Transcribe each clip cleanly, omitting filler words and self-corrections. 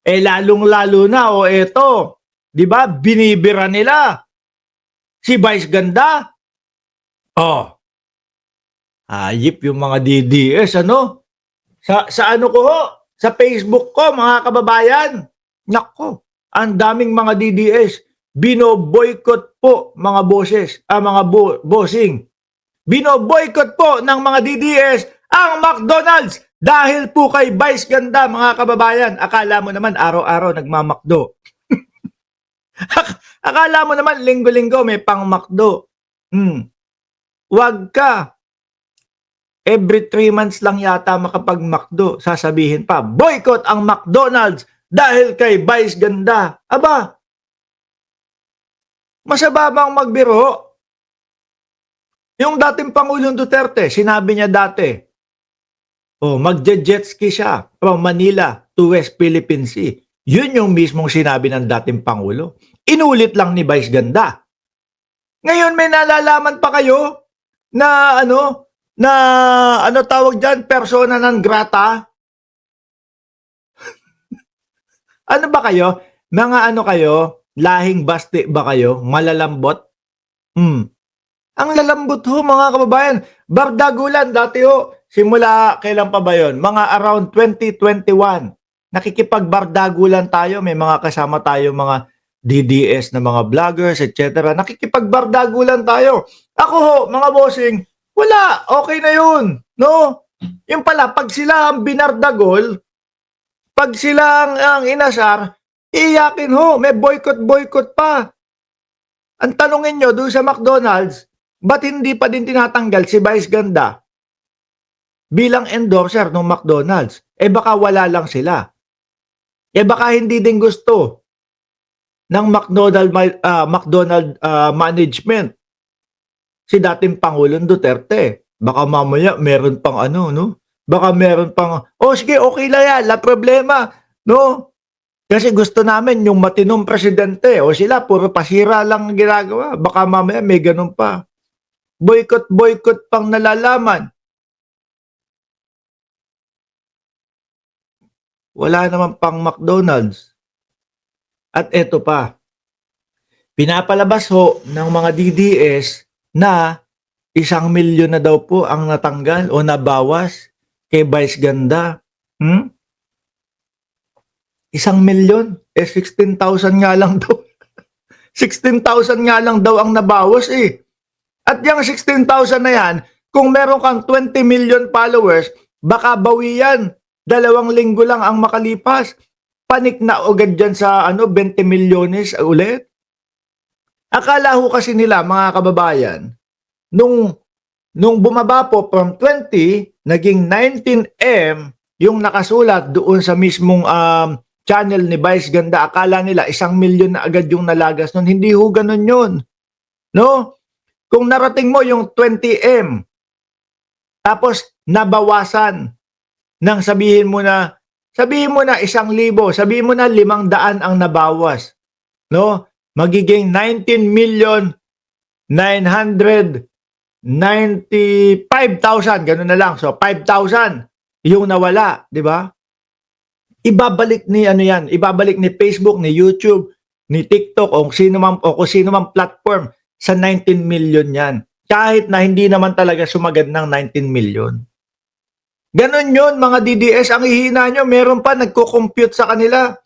lalong-lalo na, eto, 'di ba, binibira nila si Vice Ganda. Oh, hayop yung mga DDS, ano? Sa ano ko ho, sa Facebook ko, mga kababayan. Nako, ang daming mga DDS. Bino-boycott po mga boses, mga bossing. Bino-boycott po ng mga DDS ang McDonald's dahil po kay Vice Ganda, mga kababayan. Akala mo naman araw-araw nagmamakdo. Akala mo naman linggo-linggo may pang McDo. Wag ka. Every 3 months lang yata makapag-McDo. Sasabihin pa, boycott ang McDonald's dahil kay Vice Ganda. Aba, masama bang magbiro? Yung dating Pangulong Duterte, sinabi niya dati, magje-jet ski siya from Manila to West Philippine Sea. Yun yung mismong sinabi ng dating Pangulo. Inulit lang ni Vice Ganda. Ngayon may nalalaman pa kayo na ano tawag dyan, persona non grata? Ano ba kayo? Mga ano kayo? Lahing basti ba kayo? Malalambot? Ang lalambot ho, mga kababayan. Bardagulan dati ho. Simula kailan pa ba yun? Mga around 2021. Nakikipagbardagulan tayo. May mga kasama tayo, mga DDS na mga vloggers, etc. Nakikipagbardagulan tayo. Ako ho, mga bossing, wala. Okay na yun. No? Yung pala, pag sila ang binardagol, pag sila ang inasar, iyakin ho. May boycott pa. Ang tanongin nyo doon sa McDonald's, ba't hindi pa din tinatanggal si Vice Ganda bilang endorser ng McDonald's? Baka wala lang sila. Baka hindi din gusto ng McDonald management si dating Pangulong Duterte. Baka mamaya meron pang Baka meron pang, sige, okay lang yan, la problema. No? Kasi gusto namin yung matinong presidente. Sila, puro pasira lang ginagawa. Baka mamaya may ganun pa. Boycott pang nalalaman. Wala naman pang McDonald's. At eto pa, pinapalabas ho ng mga DDS na 1 milyon na daw po ang natanggal o nabawas kay Vice Ganda. 1 milyon? 16,000 nga lang daw. 16,000 nga lang daw ang nabawas eh. At yung 16,000 na yan, kung meron kang 20 million followers, baka bawi yan. 2 linggo lang ang makalipas. Panik na agad dyan sa 20 milyones ulit. Akala ho kasi nila, mga kababayan, nung bumaba po from 20, naging 19M yung nakasulat doon sa mismong channel ni Vice Ganda. Akala nila 1 milyon na agad yung nalagas nun. Hindi ho ganun yun. No? Kung narating mo yung 20M, tapos nabawasan nang sabihin mo na 1,000, sabihin mo na 500 ang nabawas. No? Magiging 19,995,000, ganun na lang. So 5,000 yung nawala, di ba? Ibabalik ni ibabalik ni Facebook, ni YouTube, ni TikTok o kung sino man platform sa 19 million yan. Kahit na hindi naman talaga sumagad ng 19 million. Ganon yun, mga DDS. Ang ihina nyo, meron pa nagko-compute sa kanila.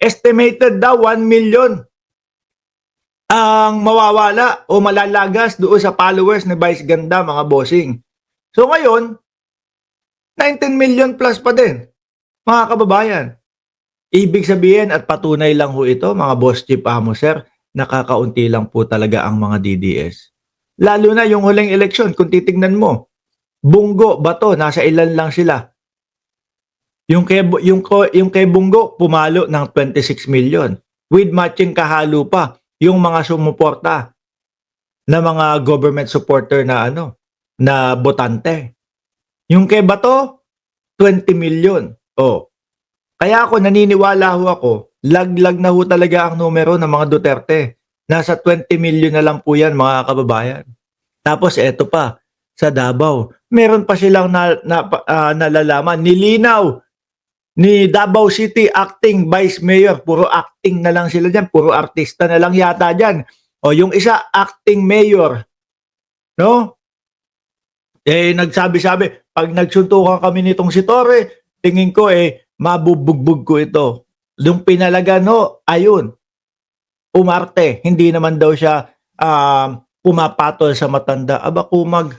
Estimated daw 1 million ang mawawala o malalagas doon sa followers ni Vice Ganda, mga bossing. So ngayon, 19 million plus pa din, mga kababayan. Ibig sabihin at patunay lang ho ito, mga boss chief amo sir, nakakaunti lang po talaga ang mga DDS. Lalo na yung huling eleksyon, kung titignan mo, Bungo, Bato, nasa ilan lang sila. Yung kay Bungo, pumalo ng 26 million. With matching kahalo pa, yung mga sumuporta na mga government supporter na na botante. Yung kay Bato, 20 million. Kaya ako naniniwala ho ako, laglag na ho talaga ang numero ng mga Duterte. Nasa 20 million na lang po yan, mga kababayan. Tapos eto pa, sa Davao, meron pa silang nalalaman, nilinaw ni Davao City acting vice mayor. Puro acting na lang sila dyan. Puro artista na lang yata dyan. O yung isa, acting mayor. No? Nagsabi-sabi, pag nagsuntukan kami nitong si Torre, tingin ko mabubugbog ko ito. Yung pinalagan ayun, umarte. Hindi naman daw siya pumapatol sa matanda. Aba kumag.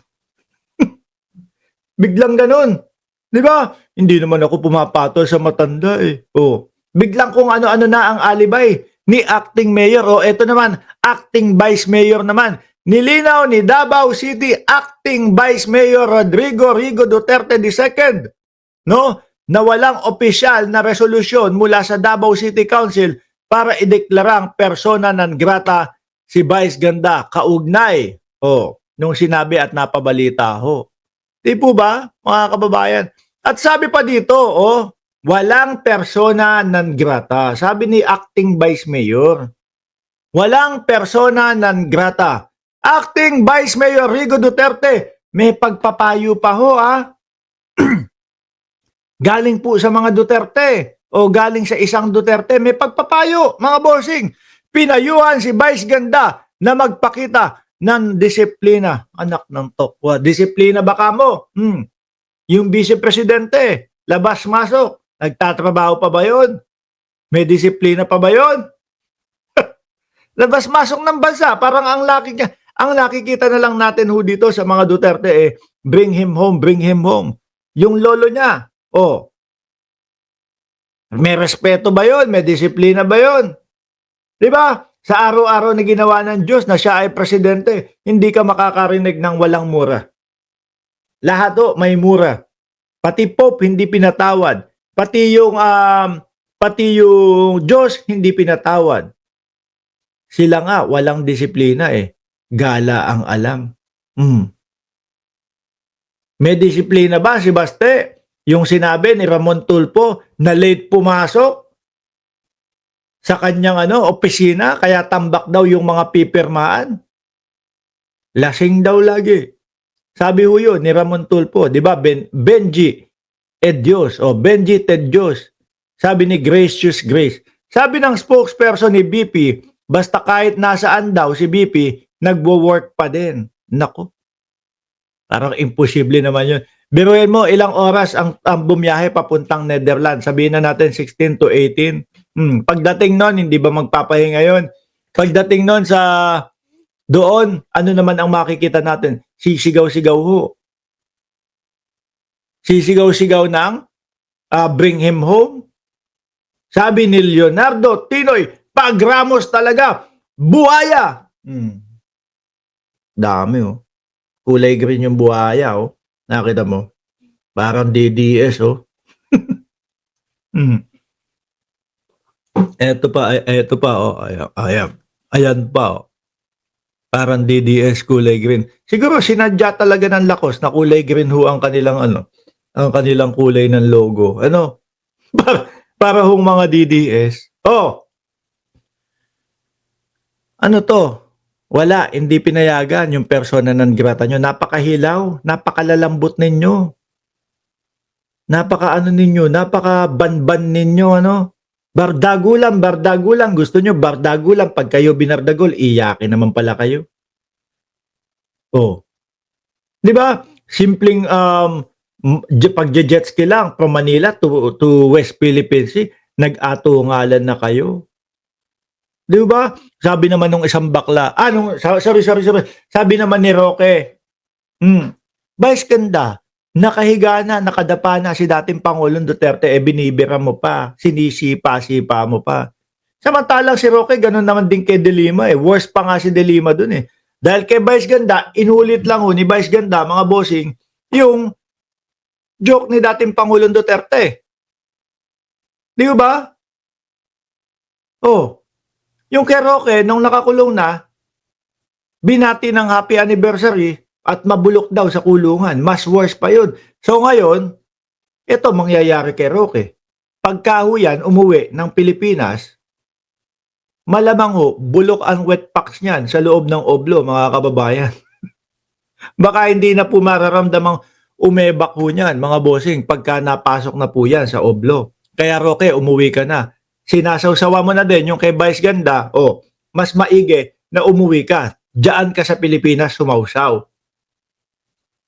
Biglang ganun. Di ba? Hindi naman ako pumapatol sa matanda Oh. Biglang kung ano-ano na ang alibay ni acting mayor. Eto naman, acting vice mayor naman. Nilinaw ni Davao City acting Vice Mayor Rodrigo Rigo Duterte II, no, na walang opisyal na resolusyon mula sa Davao City Council para ideklarang persona non grata si Vice Ganda kaugnay nung sinabi at napabalita ho. Di po ba, mga kababayan? At sabi pa dito, walang persona non grata. Sabi ni acting Vice Mayor, walang persona non grata. Acting Vice Mayor Rigo Duterte, may pagpapayo pa ho galing po sa mga Duterte o galing sa isang Duterte, may pagpapayo mga bossing. Pinayuhan si Vice Ganda na magpakita ng disiplina. Anak ng tokwa, disiplina ba kamo? Yung Vice Presidente, labas-masok, nagtatrabaho pa ba yun? May disiplina pa ba yun? Labas-masok ng bansa, parang ang nakikita na lang natin dito sa mga Duterte bring him home, bring him home. Yung lolo niya, may respeto ba yun? May disiplina ba yun? Di ba? Sa araw-araw na ginawa ng Diyos na siya ay presidente, hindi ka makakarinig ng walang mura. Lahat may mura. Pati Pope hindi pinatawad. Pati yung Diyos hindi pinatawad. Sila nga walang disiplina Gala ang alam. May disiplina ba si Baste? Yung sinabi ni Ramon Tulfo na late pumasok sa kanyang opisina kaya tambak daw yung mga pipirmaan. Lasing daw lagi. Sabi ho yun ni Ramon Tulfo, di ba? Benji Edios o Benji Tedios. Sabi ni Gracious Grace. Sabi ng spokesperson ni BP, basta kahit nasaan daw si BP, nagwo-work pa din. Nako. Parang imposible naman yun. Biruin mo, ilang oras ang bumiyahe papuntang Netherlands. Sabihin na natin 16 to 18. Pagdating nun, hindi ba magpapahinga yun? Pagdating nun sa doon, ano naman ang makikita natin? Sisigaw-sigaw ho. Sisigaw-sigaw ng bring him home. Sabi ni Leonardo Tinoy, pag Ramos talaga, buhaya. Dami Kulay green yung buhaya Nakita mo? Parang DDS Eto pa ayan pa Parang DDS kulay green. Siguro sinadya talaga ng Lakos na kulay green ang kanilang ang kanilang kulay ng logo. Para hong mga DDS. Ano to? Wala, hindi pinayagan yung persona non grata nyo. Napakahilaw, napakalalambot ninyo. Napaka-banban ninyo, Bardagulan. Gusto nyo bardagulan. Pag kayo binardagol, iyakin naman pala kayo. Di ba? Simpleng pag-jet ski lang from Manila to West Philippines Sea, nag-atungalan na kayo. Di ba? Sabi naman nung isang bakla, sorry. Sabi naman ni Roque, Vice Ganda, nakahiga na, nakadapa na si dating Pangulong Duterte, binibira mo pa, sinisipa-sipa mo pa. Samantalang si Roque, ganun naman din kay De Lima Worst pa nga si De Lima dun Dahil kay Vice Ganda, inulit lang ni Vice Ganda, mga bossing, yung joke ni dating Pangulong Duterte. Di ba? Yung kay Roque, nung nakakulong na, binati ng happy anniversary at mabulok daw sa kulungan. Mas worse pa yun. So ngayon, ito mangyayari kay Roque. Pagka yan, umuwi ng Pilipinas, malamang bulok ang wet packs niyan sa loob ng oblo, mga kababayan. Baka hindi na po mararamdamang umebak niyan, mga bossing, pagka napasok na po yan sa oblo. Kaya Roque, umuwi ka na. Sinasawsawa mo na din yung kay Vice Ganda, mas maigi na umuwi ka. Diyan ka sa Pilipinas sumawsaw.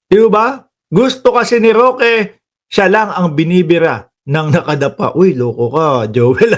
Di ba? Gusto kasi ni Roque, siya lang ang binibira ng nakadapa. Uy, loko ka, Joel.